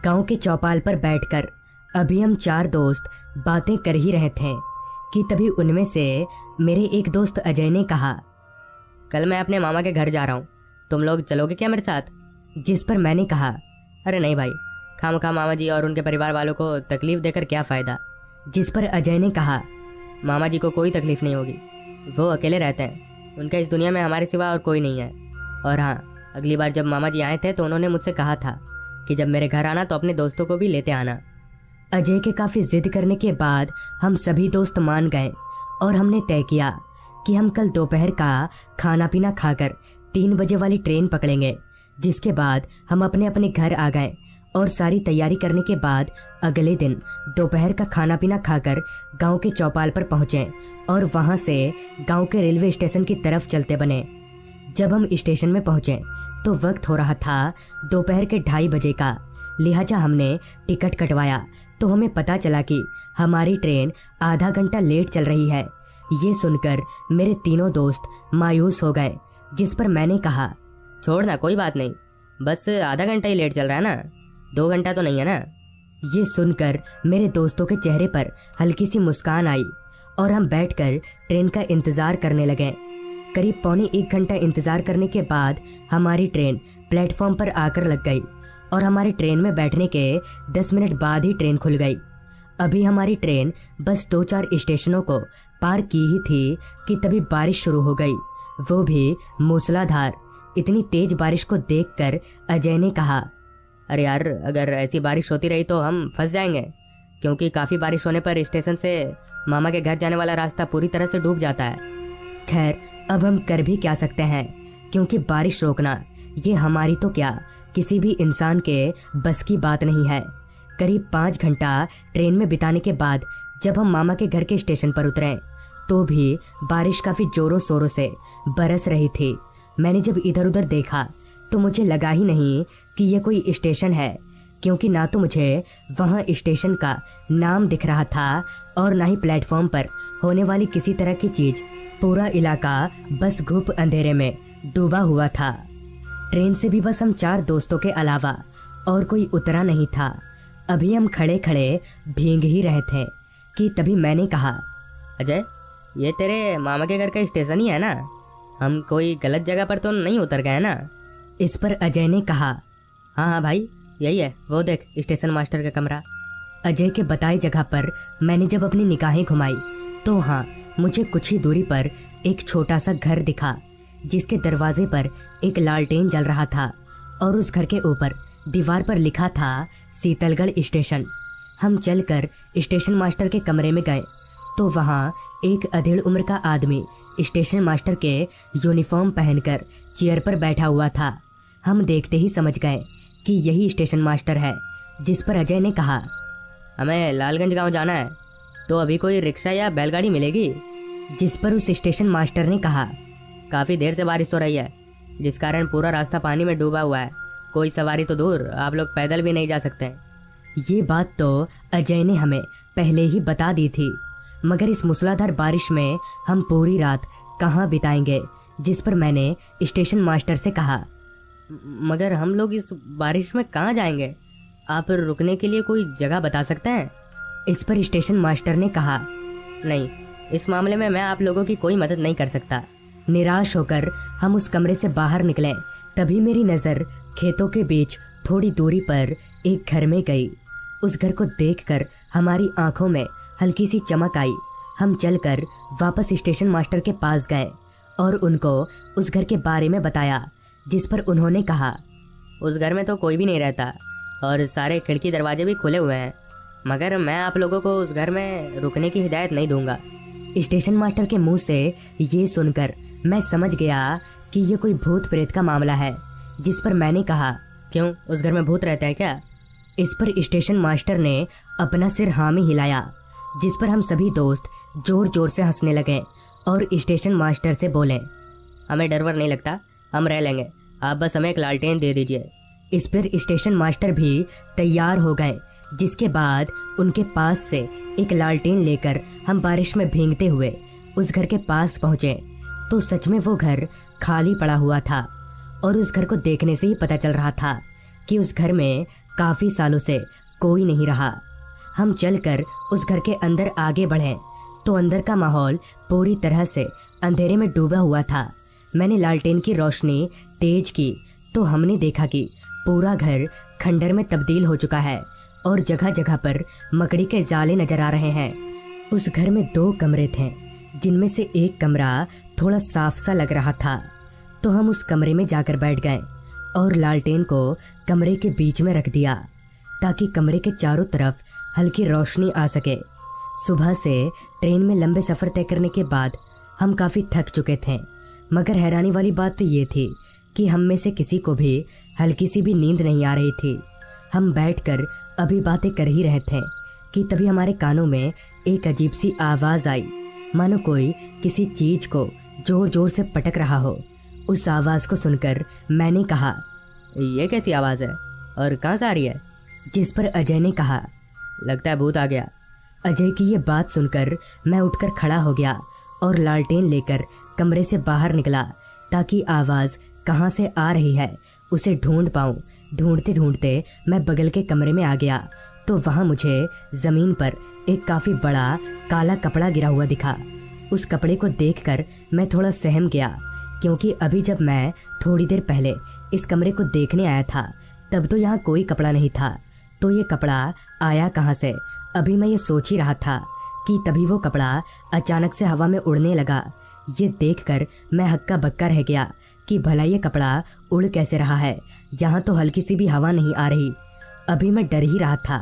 गांव के चौपाल पर बैठकर अभी हम चार दोस्त बातें कर ही रहे थे कि तभी उनमें से मेरे एक दोस्त अजय ने कहा, कल मैं अपने मामा के घर जा रहा हूँ, तुम लोग चलोगे क्या मेरे साथ? जिस पर मैंने कहा, अरे नहीं भाई, खामखा मामा जी और उनके परिवार वालों को तकलीफ देकर क्या फ़ायदा। जिस पर अजय ने कहा, मामा जी को कोई तकलीफ नहीं होगी, वो अकेले रहते हैं, उनका इस दुनिया में हमारे सिवा और कोई नहीं है। और हाँ, अगली बार जब मामा जी आए थे तो उन्होंने मुझसे कहा था कि जब मेरे घर आना तो अपने दोस्तों को भी लेते आना। अजय के काफ़ी जिद करने के बाद हम सभी दोस्त मान गए और हमने तय किया कि हम कल दोपहर का खाना पीना खाकर 3 बजे वाली ट्रेन पकड़ेंगे। जिसके बाद हम अपने अपने घर आ गए और सारी तैयारी करने के बाद अगले दिन दोपहर का खाना पीना खाकर गांव के चौपाल पर पहुंचे और वहां से गांव के रेलवे स्टेशन की तरफ चलते बने। जब हम स्टेशन में पहुंचे तो वक्त हो रहा था दोपहर के 2:30 बजे का। लिहाजा हमने टिकट कटवाया तो हमें पता चला कि हमारी ट्रेन आधा घंटा लेट चल रही है। ये सुनकर मेरे तीनों दोस्त मायूस हो गए। जिस पर मैंने कहा, छोड़ ना, कोई बात नहीं, बस आधा घंटा ही लेट चल रहा है ना, 2 घंटा तो नहीं है ना। ये सुनकर मेरे दोस्तों के चेहरे पर हल्की सी मुस्कान आई और हम बैठकर ट्रेन का इंतज़ार करने लगे। करीब 1.25 घंटा इंतज़ार करने के बाद हमारी ट्रेन प्लेटफॉर्म पर आकर लग गई और हमारी ट्रेन में बैठने के 10 मिनट बाद ही ट्रेन खुल गई। अभी हमारी ट्रेन बस 2-4 स्टेशनों को पार की ही थी कि तभी बारिश शुरू हो गई, वो भी मूसलाधार। इतनी तेज बारिश को देखकर अजय ने कहा, अरे यार, अगर ऐसी बारिश होती रही तो हम फंस जाएंगे, क्योंकि काफ़ी बारिश होने पर स्टेशन से मामा के घर जाने वाला रास्ता पूरी तरह से डूब जाता है। खैर, अब हम कर भी क्या सकते हैं, क्योंकि बारिश रोकना ये हमारी तो क्या किसी भी इंसान के बस की बात नहीं है। करीब 5 घंटा ट्रेन में बिताने के बाद जब हम मामा के घर के स्टेशन पर उतरे तो भी बारिश काफ़ी ज़ोरों शोरों से बरस रही थी। मैंने जब इधर उधर देखा तो मुझे लगा ही नहीं कि यह कोई स्टेशन है, क्योंकि ना तो मुझे वहाँ स्टेशन का नाम दिख रहा था और ना ही प्लेटफॉर्म पर होने वाली किसी तरह की चीज़। पूरा इलाका बस घुप अंधेरे में डूबा हुआ था। ट्रेन से भी बस हम 4 दोस्तों के अलावा और कोई उतरा नहीं था। अभी हम खड़े खड़े भीग ही रहे थे कि तभी मैंने कहा, अजय, ये तेरे मामा के घर का स्टेशन ही है ना? हम कोई गलत जगह पर तो नहीं उतर गए ना? इस पर अजय ने कहा, हाँ हाँ भाई, यही है, वो देख स्टेशन मास्टर का कमरा। अजय के बताई जगह पर मैंने जब अपनी निगाहें घुमाई तो हाँ, मुझे कुछ ही दूरी पर एक छोटा सा घर दिखा, जिसके दरवाजे पर एक लालटेन जल रहा था और उस घर के ऊपर दीवार पर लिखा था शीतलगढ़ स्टेशन। हम चलकर स्टेशन मास्टर के कमरे में गए तो वहाँ एक अधेड़ उम्र का आदमी स्टेशन मास्टर के यूनिफॉर्म पहनकर चेयर पर बैठा हुआ था। हम देखते ही समझ गए कि यही स्टेशन मास्टर है। जिस पर अजय ने कहा, हमें लालगंज गांव जाना है, तो अभी कोई रिक्शा या बैलगाड़ी मिलेगी? जिस पर उस स्टेशन मास्टर ने कहा, काफ़ी देर से बारिश हो रही है, जिस कारण पूरा रास्ता पानी में डूबा हुआ है, कोई सवारी तो दूर, आप लोग पैदल भी नहीं जा सकते। ये बात तो अजय ने हमें पहले ही बता दी थी, मगर इस मूसलाधार बारिश में हम पूरी रात कहाँ बिताएंगे। जिस पर मैंने स्टेशन मास्टर से कहा, मगर हम लोग इस बारिश में कहाँ जाएंगे? आप रुकने के लिए कोई जगह बता सकते हैं? इस पर स्टेशन मास्टर ने कहा, नहीं, इस मामले में मैं आप लोगों की कोई मदद नहीं कर सकता। निराश होकर हम उस कमरे से बाहर निकले। तभी मेरी नज़र खेतों के बीच थोड़ी दूरी पर एक घर में गई। उस घर को देखकर हमारी आंखों में हल्की सी चमक आई। हम चलकर वापस स्टेशन मास्टर के पास गए और उनको उस घर के बारे में बताया। जिस पर उन्होंने कहा, उस घर में तो कोई भी नहीं रहता और सारे खिड़की दरवाजे भी खुले हुए हैं, मगर मैं आप लोगों को उस घर में रुकने की हिदायत नहीं दूंगा। स्टेशन मास्टर के मुंह से ये सुनकर मैं समझ गया कि ये कोई भूत प्रेत का मामला है। जिस पर मैंने कहा, क्यों, उस घर में भूत रहता है क्या? इस पर स्टेशन मास्टर ने अपना सिर हाँ में हिलाया। जिस पर हम सभी दोस्त जोर जोर से हंसने लगे और स्टेशन मास्टर से बोले, हमें डर वर नहीं लगता, हम रह लेंगे, आप बस हमें एक लालटेन दे दीजिए। इस पर स्टेशन मास्टर भी तैयार हो गए। जिसके बाद उनके पास से एक लालटेन लेकर हम बारिश में भीगते हुए उस घर के पास पहुंचे तो सच में वो घर खाली पड़ा हुआ था और उस घर को देखने से ही पता चल रहा था कि उस घर में काफी सालों से कोई नहीं रहा। हम चलकर उस घर के अंदर आगे बढ़े तो अंदर का माहौल पूरी तरह से अंधेरे में डूबा हुआ था। मैंने लालटेन की रोशनी तेज की तो हमने देखा कि पूरा घर खंडर में तब्दील हो चुका है और जगह जगह पर मकड़ी के जाले नजर आ रहे हैं। उस घर में 2 कमरे थे, जिनमें से एक कमरा थोड़ा साफ सा लग रहा था। तो हम उस कमरे में जाकर बैठ गए और लालटेन को कमरे के बीच में रख दिया ताकि कमरे के चारों तरफ हल्की रोशनी आ सके। सुबह से ट्रेन में लंबे सफ़र तय करने के बाद हम काफ़ी थक चुके थे, मगर हैरानी वाली बात तो ये थी कि हम में से किसी को भी हल्की सी भी नींद नहीं आ रही थी। हम बैठकर अभी बातें कर ही रहे थे कि तभी हमारे कानों में एक अजीब सी आवाज़ आई, मानो कोई किसी चीज़ को जोर जोर से पटक रहा हो। उस आवाज़ को सुनकर मैंने कहा, ये कैसी आवाज़ है और कहाँ से आ रही है? जिस पर अजय ने कहा, लगता है भूत आ गया। अजय की ये बात सुनकर मैं उठकर खड़ा हो गया और लालटेन लेकर कमरे से बाहर निकला ताकि आवाज़ कहाँ से आ रही है उसे ढूंढ पाऊँ। ढूंढते ढूंढते मैं बगल के कमरे में आ गया तो वहाँ मुझे ज़मीन पर एक काफ़ी बड़ा काला कपड़ा गिरा हुआ दिखा। उस कपड़े को देखकर मैं थोड़ा सहम गया, क्योंकि अभी जब मैं थोड़ी देर पहले इस कमरे को देखने आया था तब तो यहाँ कोई कपड़ा नहीं था। तो ये कपड़ा आया कहाँ से? अभी मैं ये सोच ही रहा था कि तभी वो कपड़ा अचानक से हवा में उड़ने लगा। ये देखकर मैं हक्का बक्का रह गया कि भला ये कपड़ा उड़ कैसे रहा है, यहाँ तो हल्की सी भी हवा नहीं आ रही। अभी मैं डर ही रहा था,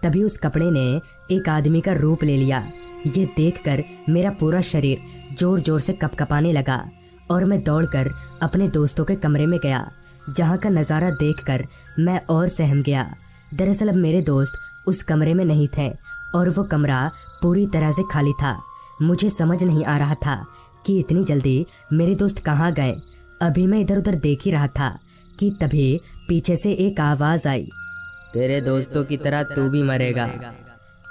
तभी उस कपड़े ने एक आदमी का रूप ले लिया। ये देखकर मेरा पूरा शरीर जोर जोर से कपकपाने लगा और मैं दौड़कर अपने दोस्तों के कमरे में गया, जहाँ का नज़ारा देखकर मैं और सहम गया। दरअसल अब मेरे दोस्त उस कमरे में नहीं थे और वो कमरा पूरी तरह से खाली था। मुझे समझ नहीं आ रहा था कि इतनी जल्दी मेरे दोस्त कहाँ गए। अभी मैं इधर उधर देख ही रहा था कि तभी पीछे से एक आवाज़ आई, तेरे दोस्तों की तरह तू भी मरेगा।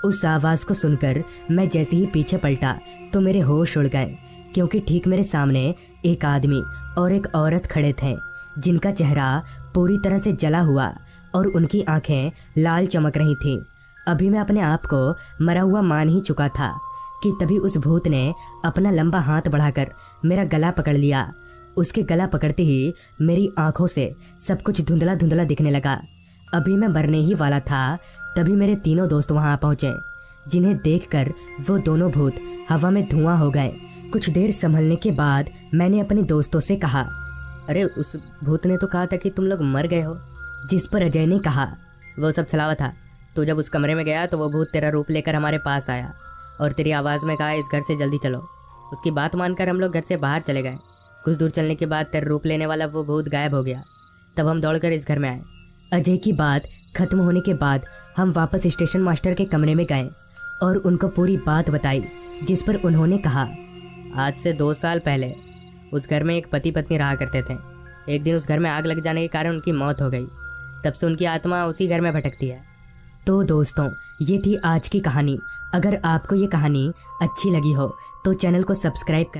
उस आवाज़ को सुनकर मैं जैसे ही पीछे पलटा तो मेरे होश उड़ गए, क्योंकि ठीक मेरे सामने एक आदमी और एक औरत खड़े थे, जिनका चेहरा पूरी तरह से जला हुआ और उनकी आंखें लाल चमक रही थीं। अभी मैं अपने आप को मरा हुआ मान ही चुका था कि तभी उस भूत ने अपना लंबा हाथ बढ़ाकर मेरा गला पकड़ लिया। उसके गला पकड़ते ही मेरी आंखों से सब कुछ धुंधला धुंधला दिखने लगा। अभी मैं मरने ही वाला था, तभी मेरे तीनों दोस्त वहां पहुंचे, जिन्हें देखकर वो दोनों भूत हवा में धुआं हो गए। कुछ देर संभलने के बाद मैंने अपने दोस्तों से कहा, अरे उस भूत ने तो कहा था कि तुम लोग मर गए हो। जिस पर अजय ने कहा, वो सब छलावा था। तू जब उस कमरे में गया तो वो भूत तेरा रूप लेकर हमारे पास आया और तेरी आवाज़ में कहा, इस घर से जल्दी चलो। उसकी बात मानकर हम लोग घर से बाहर चले गए। कुछ दूर चलने के बाद तेरा रूप लेने वाला वो भूत गायब हो गया। तब हम दौड़कर इस घर में आए। अजय की बात खत्म होने के बाद हम वापस स्टेशन मास्टर के कमरे में गए और उनको पूरी बात बताई, जिस पर उन्होंने कहा, आज से 2 साल पहले उस घर में एक पति पत्नी रहा करते थे। एक दिन उस घर में आग लग जाने के कारण उनकी मौत हो गई। तब से उनकी आत्मा उसी घर में भटकती है। तो दोस्तों, ये थी आज की कहानी। अगर आपको ये कहानी अच्छी लगी हो तो चैनल को सब्सक्राइब कर